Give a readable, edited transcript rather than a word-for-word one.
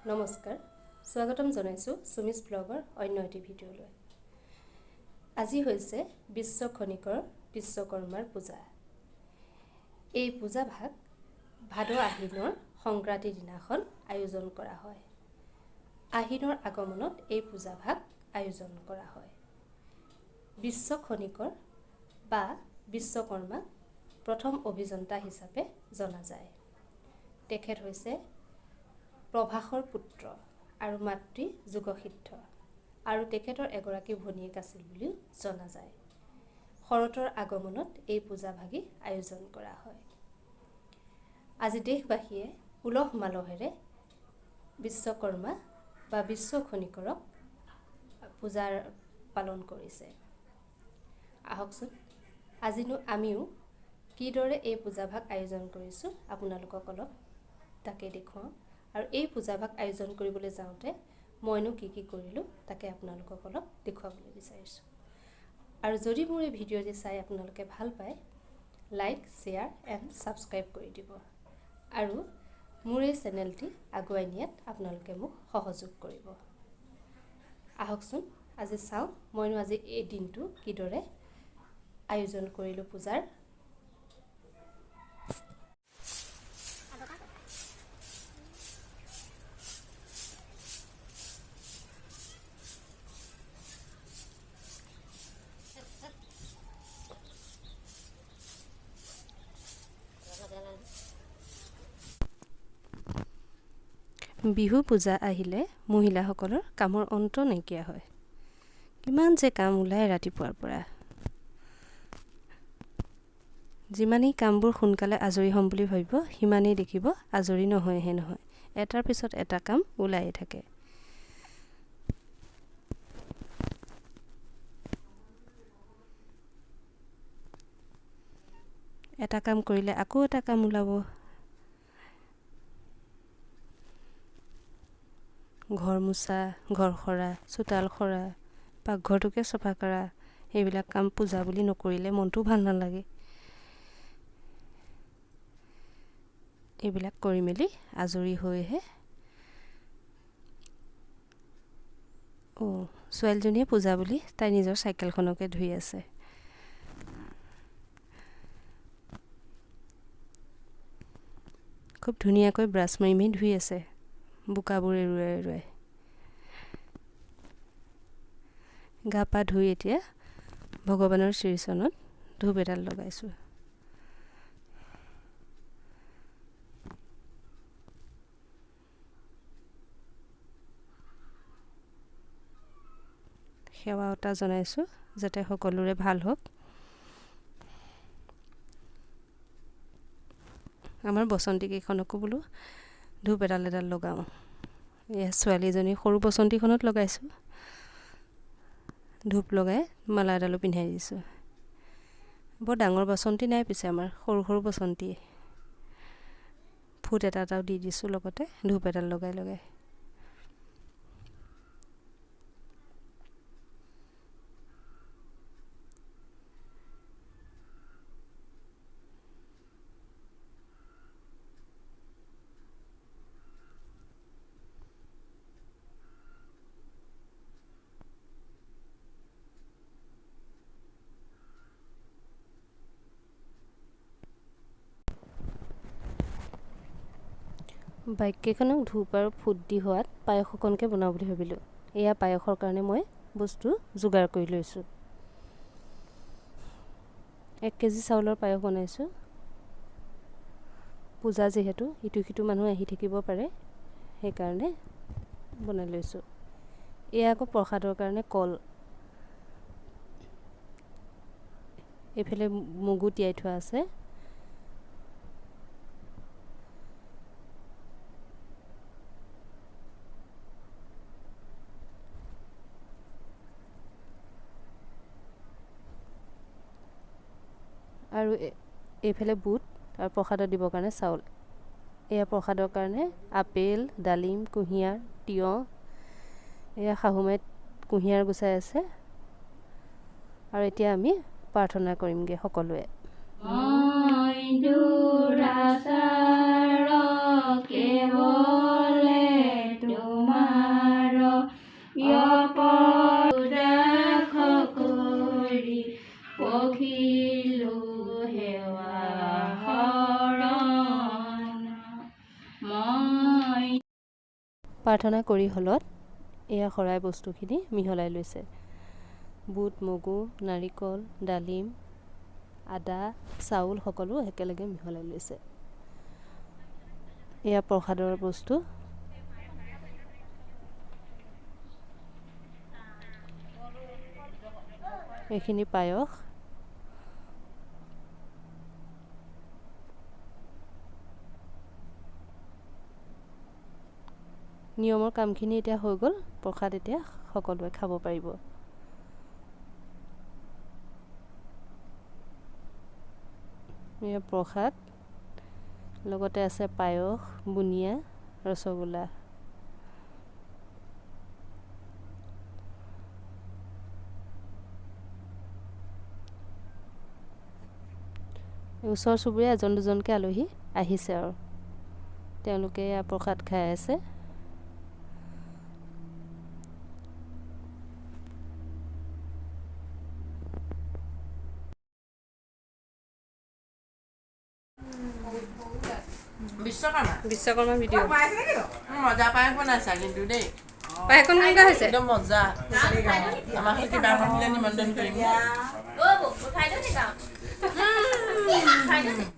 নমস্কাৰ স্বাগতম জনাইছোঁ সুমিছ ব্লগৰ অন্য এটি ভিডিঅ'লৈ। আজি হৈছে বিশ্ব খনিকৰ বিশ্বকৰ্মাৰ পূজা। এই পূজা ভাগ ভাদ আহিনৰ সংক্ৰান্তিৰ দিনাখন আয়োজন কৰা হয়। আহিনৰ আগমনত এই পূজা ভাগ আয়োজন কৰা হয়। বিশ্ব খনিকৰ বা বিশ্বকৰ্মাক প্ৰথম অভিযন্তা হিচাপে জনা যায়। তেখেত হৈছে প্ৰভাসৰ পুত্ৰ আৰু মাতৃ যোগসিদ্ধ আৰু তেখেতৰ এগৰাকী ভনীয়েক আছিল বুলিও জনা যায়। শৰতৰ আগমনত এই পূজা ভাগি আয়োজন কৰা হয়। আজি দেশবাসীয়ে উলহ মালহেৰে বিশ্বকৰ্মা বা বিশ্ব খনিকৰক পূজাৰ পালন কৰিছে। আহকচোন আজিনো আমিও কিদৰে এই পূজা ভাগ আয়োজন কৰিছোঁ আপোনালোকক অলপ তাকে দেখুৱাওঁ। আৰু এই পূজা ভাগ আয়োজন কৰিবলৈ যাওঁতে মইনো কি কৰিলোঁ তাকে আপোনালোকক অলপ দেখুৱাবলৈ বিচাৰিছোঁ। আৰু যদি মোৰ এই ভিডিঅ'টি চাই আপোনালোকে ভাল পায়, লাইক, শ্বেয়াৰ এণ্ড ছাবস্ক্ৰাইব কৰি দিব। আৰু মোৰ এই চেনেলটি আগুৱাই নিয়াত আপোনালোকে মোক সহযোগ কৰিব। আহকচোন আজি চাওঁ মইনো আজি এই দিনটো কিদৰে আয়োজন কৰিলোঁ পূজাৰ। বিহু পূজা আহিলে মহিলাসকলৰ কামৰ অন্ত নাইকিয়া হয়। কিমান যে কাম ওলায় ৰাতিপুৱাৰ পৰা। যিমানেই কামবোৰ সোনকালে আজৰি হ'ম বুলি ভাবিব সিমানেই দেখিব আজৰি নহয়হে নহয়। এটাৰ পিছত এটা কাম ওলায়ে থাকে। এটা কাম কৰিলে আকৌ এটা কাম ওলাব। ঘৰ মোচা, ঘৰ সৰা, চোতাল সৰা, পাকঘৰটোকে চফা কৰা, এইবিলাক কাম পূজা বুলি নকৰিলে মনটো ভাল নালাগে। এইবিলাক কৰি মেলি আজৰি হৈহে ছোৱালীজনীয়ে পূজা বুলি তাই নিজৰ চাইকেলখনকে ধুই আছে। খুব ধুনীয়াকৈ ব্ৰাছ মাৰি মাৰি ধুই আছে, বোকাবোৰ এৰুৱাই এৰুৱাই। গা পা ধুই এতিয়া ভগৱানৰ শ্ৰীচৰণত ধূপ এডাল লগাইছোঁ। সেৱা এটা জনাইছোঁ যাতে সকলোৰে ভাল হওক। আমাৰ বসন্তীকেইখনকো বোলো ধূপ এডাল লগাওঁ। এয়া ছোৱালীজনী সৰু বসন্তীখনত লগাইছোঁ। ধূপ লগাই মালা এডালো পিন্ধাই দিছোঁ। বৰ ডাঙৰ বসন্তী নাই পিছে আমাৰ সৰু সৰু বসন্তী। ফুট এটাও দি দিছোঁ লগতে ধূপ এডাল লগাই লগাই। বাইককেইখনক ধূপ আৰু ফুট দি হোৱাত পায়স অকণকৈ বনাওঁ বুলি ভাবিলোঁ। এয়া পায়সৰ কাৰণে মই বস্তু যোগাৰ কৰি লৈছোঁ। 1 কেজি চাউলৰ পায়স বনাইছোঁ। পূজা যিহেতু ইটো সিটো মানুহ আহি থাকিব পাৰে, সেইকাৰণে বনাই লৈছোঁ। এয়া আকৌ প্ৰসাদৰ কাৰণে কল। এইফালে মগু তিয়াই থোৱা আছে। আৰু এইফালে বুট আৰু প্ৰসাদত দিবৰ কাৰণে চাউল। এয়া প্ৰসাদৰ কাৰণে আপেল, ডালিম, কুঁহিয়াৰ, তিয়ঁহ। এয়া শাহুমাই কুঁহিয়াৰ গুচাই আছে। আৰু এতিয়া আমি প্ৰাৰ্থনা কৰিমগৈ সকলোৱে। কেৱলে প্ৰাৰ্থনা কৰি হলত এয়া শৰাই বস্তুখিনি মিহলাই লৈছে। বুট, মগু, নাৰিকল, ডালিম, আদা, চাউল সকলো একেলগে মিহলাই লৈছে। এয়া প্ৰসাদৰ বস্তু। এইখিনি পায়স। নিয়মৰ কামখিনি এতিয়া হৈ গ'ল। প্ৰসাদ এতিয়া সকলোৱে খাব পাৰিব। এয়া প্ৰসাদ, লগতে আছে পায়স, বুনিয়া, ৰসগোল্লা। ওচৰ চুবুৰীয়া এজন দুজনকৈ আলহী আহিছে আৰু তেওঁলোকে এয়া প্ৰসাদ খাই আছে। বিশ্বকৰ্মা ভিডিঅ' মজা পায়স বনাইছা কিন্তু দেই। পায়সকণ কেনেকুৱা হৈছে? একদম মজা। আমাৰ সেই কিবা এখন দিলে নিমন্ত্ৰণ কৰিম।